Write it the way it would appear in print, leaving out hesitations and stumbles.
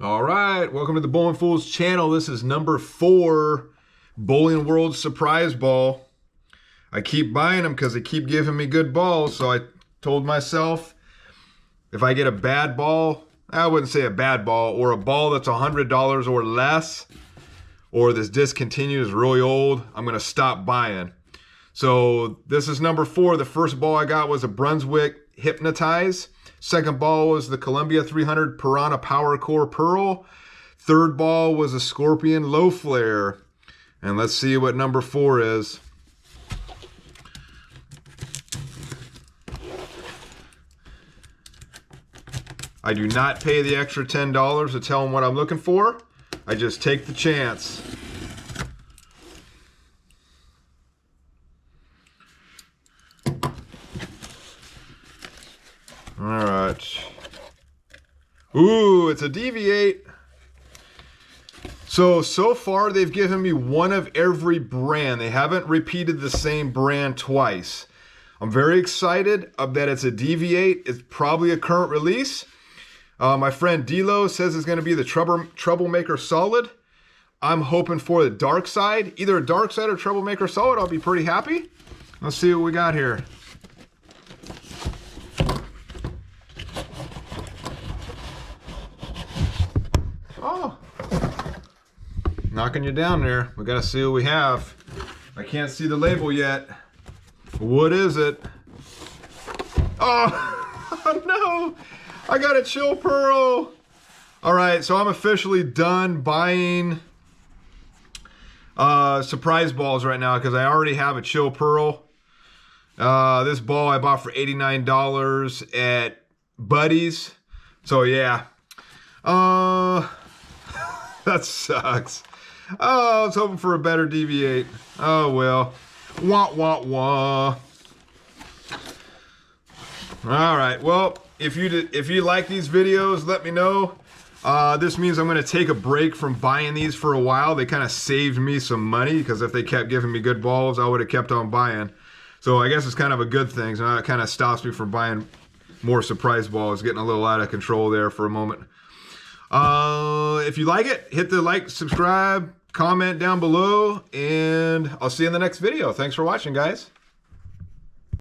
All right, welcome to the Bowling Fools channel. This is number 4 Bowling World Surprise Ball. I keep buying them because they keep giving me good balls, so I told myself if I get a bad ball, I wouldn't say a bad ball, or a ball that's $100 or less, or this discontinued is really old, I'm going to stop buying. So this is number 4. The first ball I got was a Brunswick Hypnotize. Second ball was the Columbia 300 Piranha Power Core Pearl. Third ball was a Scorpion Low Flare. And let's see what number 4 is. I do not pay the extra $10 to tell them what I'm looking for. I just take the chance. All right. Ooh, it's a Deviate. So far they've given me one of every brand. They haven't repeated the same brand twice. I'm very excited that it's a Deviate. It's probably a current release. My friend Dilo says it's going to be the Troublemaker Solid. I'm hoping for the Dark Side. Either a Dark Side or Troublemaker Solid. I'll be pretty happy. Let's see what we got here. Oh, knocking you down there. We gotta see what we have. I can't see the label yet. What is it? Oh, no, I got a Chill Pearl. All right, so I'm officially done buying surprise balls right now because I already have a Chill Pearl. This ball I bought for $89 at Buddy's. So yeah. That sucks. Oh, I was hoping for a better Deviate. Oh well. Wah, wah, wah. All right. Well, if you like these videos, let me know. This means I'm going to take a break from buying these for a while. They kind of saved me some money because if they kept giving me good balls, I would have kept on buying. So I guess it's kind of a good thing. So it kind of stops me from buying more surprise balls. Getting a little out of control there for a moment. If you like it, hit the like, subscribe, comment down below, and I'll see you in the next video. Thanks for watching, guys.